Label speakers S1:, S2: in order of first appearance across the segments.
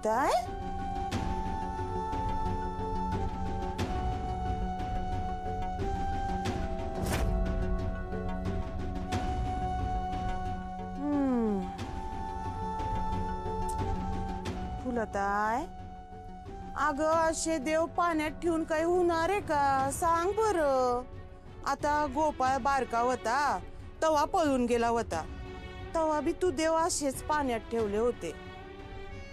S1: फुलताय फुलताय अगं असे देव पाण्यात ठेवून काही होणार आहे का सांग बरं। आता गोपाळ बारका होता तवा पळून गेला होता, तवा बी तू देव असेच पाण्यात ठेवले होते,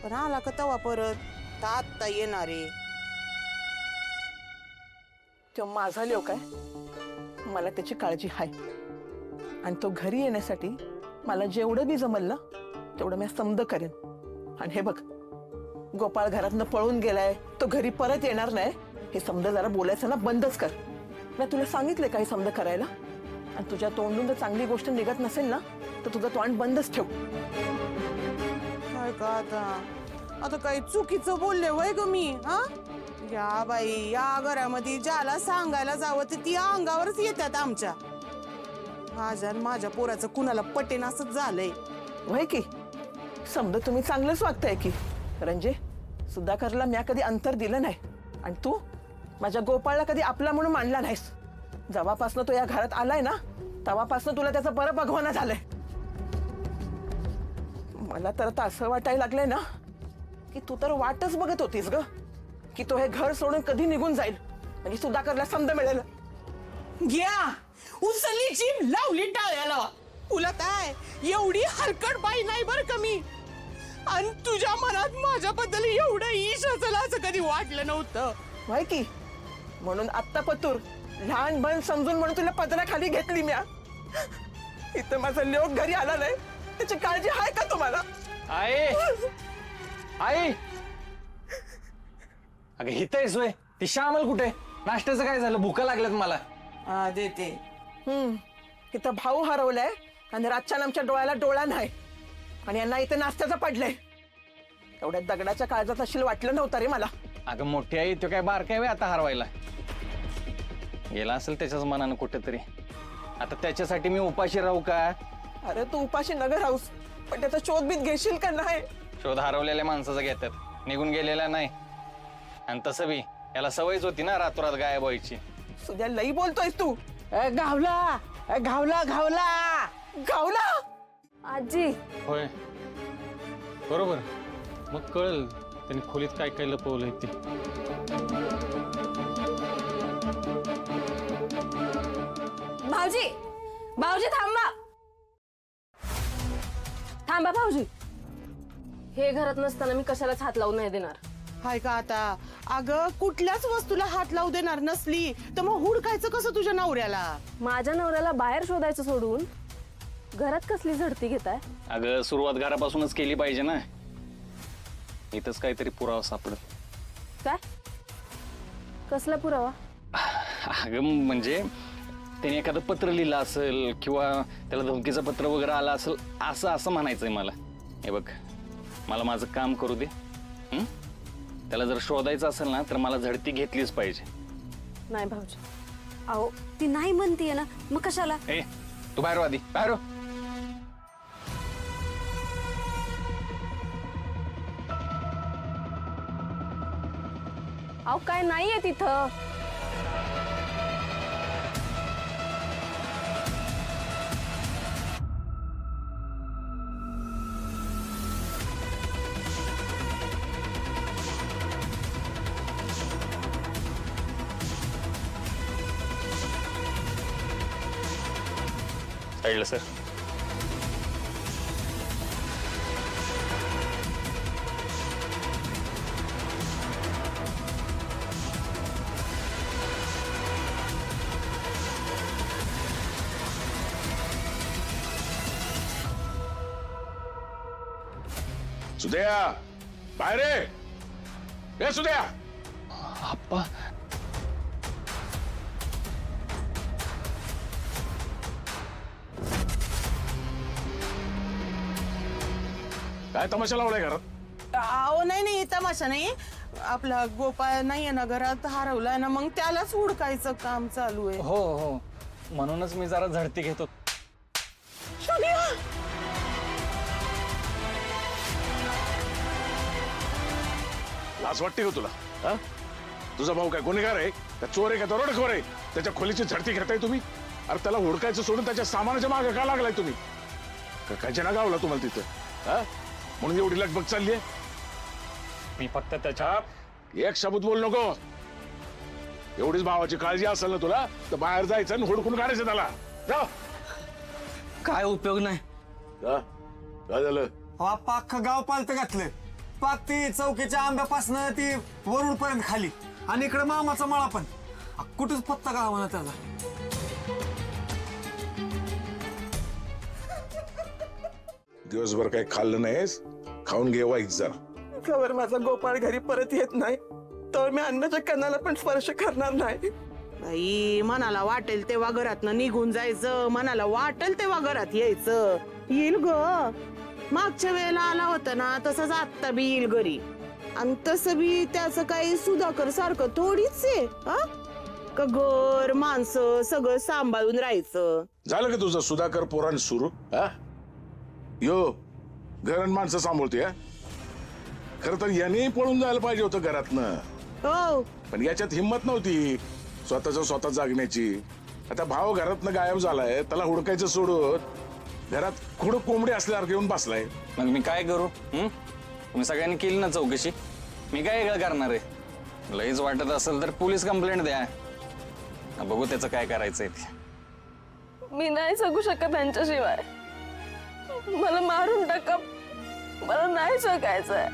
S1: पण आला का तवा परत तर आत्ता येणारे।
S2: तो माझा लोक आहे, मला त्याची काळजी आहे आणि तो घरी येण्यासाठी मला जेवढं बी जमल ना तेवढं मी समज करेन। आणि हे बघ, गोपाळ घरातनं पळून गेलाय, तो घरी परत येणार नाही हे समज जरा बोलायचं ना बंदच कर। मी तुला सांगितले काही समज करायला, आणि तुझ्या तोंडून जर चांगली गोष्ट निघत नसेल ना तर तुझं तोंड बंदच ठेव।
S1: काय का आता काही चुकीचं बोलले वय ग मी? हा या बाई, या घरामध्ये ज्याला सांगायला जावं ते ती अंगावरच येतात आमच्या। माझ्या पोराचं कुणाला पटेन असंच झालंय
S2: वय की समजा तुम्ही चांगलंच वागताय की। रंजे, सुधाकरला मी कधी अंतर दिलं नाही, आणि तू माझ्या गोपाळला कधी आपला म्हणून मानला नाहीस। जेव्हापासनं तो या घरात आलाय ना तेव्हापासनं तुला त्याचं बरं बघवाना झालंय। मला तर आता असं वाटायला लागलंय ना की तू तर वाटच बघत होतीस ग की तो हे घर सोडून कधी निघून जाईल आणि सुधाकरला समज मिळेल।
S1: घ्या उचलली जीभ लावली टाळ्याला। तुला काय एवढी हलकट बाई नाही बर का मी, आणि तुझ्या मनात माझ्याबद्दल एवढं ईश असेल असं कधी वाटलं नव्हतं।
S2: माय की म्हणून आत्ता पतूर लहान बन समजून म्हणून तुला पदराखाली घेतली म्या। इथं माझा लोक घरी आला नाही त्याची काळजी आहे का तुम्हाला?
S3: आई आई अगं हित सोय ती श्यामल कुठे? नाश्त्याचं काय झालं? भूका लागल्यात मला।
S1: हा देते।
S2: इथं भाऊ हरवलाय आणि रातच्या आमच्या डोळ्याला डोळा नाही, आणि यांना इथे नाश्त्याचं पडलंय। एवढ्या दगडाच्या काळजात असेल वाटलं नव्हतं रे मला।
S3: अगं मोठी आई तो काय बारकाय आता हरवायला गेला असेल त्याच्याच मनानं कुठेतरी। आता त्याच्यासाठी मी उपाशी राहू का?
S2: अरे तू उपाशी नगर राहूस, पण त्याचा शोध बीत घेशील का नाही?
S3: शोध हरवलेल्या माणसाचा घेतात, निघून गेलेला नाही। आणि तसं बी याला सवयच होती ना रातोरात गायब व्हायची।
S2: सुद्या लई बोलतोयस तू।
S4: घावला घावला घावला
S2: गावला
S5: आजी।
S3: होय बरोबर, मग कळल त्यांनी खोलीत काय काय लपवलंय ते।
S5: भाऊजी भाऊजी थांबा थांबा भाऊजी, हे घरात नसताना मी कशालाच हात लावून नाही देणार।
S1: हाय का आता? अगं कुठल्याच वस्तूला हात लावू देणार नसली तर मग हुडकायचं कसं तुझ्या नवऱ्याला?
S5: माझ्या नवऱ्याला बाहेर शोधायचं सोडून घरात कसली झडती घेताय?
S3: अगं सुरुवात घरापासूनच केली पाहिजे ना, इथंच काहीतरी पुरावा सापडत।
S5: काय? कसला पुरावा?
S3: अगं म्हणजे त्याने एखादं पत्र लिहिलं असेल किंवा त्याला धमकीचं पत्र वगैरे आलं असेल असं म्हणायचंय मला। हे बघ, मला माझं काम करू दे। त्याला जर शोधायचं असेल ना तर मला झडती घेतलीच पाहिजे।
S5: नाही भाऊजी,
S6: अहो ती नाही म्हणतीये ना, मग कशाला?
S3: ए तू बाहेर आधी, बाहेर।
S5: अहो काय नाहीये तिथं।
S3: साईडला सर।
S7: सुद्या बाहेर रे सुद्या।
S3: आप्पा
S7: काय तमाशा लावलाय घरात?
S1: अहो नाही तमाशा नाही, आपला गोपाळ नाहीये ना घरात, हरवलाय ना, मग त्यालाच हुडकायचं काम चालू आहे।
S3: हो हो, म्हणूनच मी जरा झडती घेतो।
S7: लाज वाटते का तुला? हा? तुझा भाऊ काय गुन्हेगार आहे का चोर आहे का दरोडेखोर आहे? त्याच्या खोलीची झडती घेताय तुम्ही? अरे त्याला हुडकायचं सोडून त्याच्या सामानाच्या मागे का लागलाय तुम्ही? काय ना गावला तुम्हाला तिथं? हा? म्हणून एवढी लगबग चालली आहे?
S3: मी फक्त त्याच्या
S7: एक शब्द बोल नको. एवढीच भावाची काळजी असेल ना तुला तर बाहेर जायचं आणि हुडकून काढायचं त्याला. जा.
S8: काय उपयोग नाही.
S7: जा. काय झालं?
S8: अख्खं गाव पालत घातलं. पाक ती चौकीच्या आंब्यापासनं ती वरुड पर्यंत खाली आणि इकडे मामाचा मळा पण. कुठेच पत्ता का म्हणा त्याचा.
S7: दिवसभर काही खाल्लं नाहीस, खाऊन घे वाईट जरा.
S2: खबर माझा गोपाळ घरी परत येत नाही तर मी अन्नाच्या कणाला पण स्पर्श करणार नाही.
S1: बाई, मनाला वाटेल तेव्हा घरातनं निघून जायचं, मनाला वाटेल तेव्हा घरात यायचं. येईल ग, मागच्या वेळेला आला होता ना तसंच आत्ता बी येईल घरी. आणि तसं बी त्याचं काही सुधाकर सारखं थोडीच आहे. हा? का घर माणसं सगळं सांभाळून राहायचं.
S7: झालं का तुझं सुधाकर पोरान सुरू? हा? यो घर आणि माणसं सांभाळते. खर तर याने पळून जायला पाहिजे होतं घरातनं.
S1: हो,
S7: पण याच्यात हिंमत नव्हती स्वतः जागण्याची. आता भाव घरातनं गायब झालाय, त्याला हुडकायचं सोडून घरात खुडक कोंबडी असल्यासारखं येऊन बसलाय.
S3: मग मी काय करू? तुम्ही सगळ्यांनी केली ना चौकशी, मी काय वेगळं करणार आहे? लईच वाटत असेल तर पोलीस कंप्लेंट द्या, बघू त्याचं काय करायचंय ते.
S5: मी नाही जगू शकत त्यांच्याशिवाय. मला मारून टाका, मला नाही जगायचंय.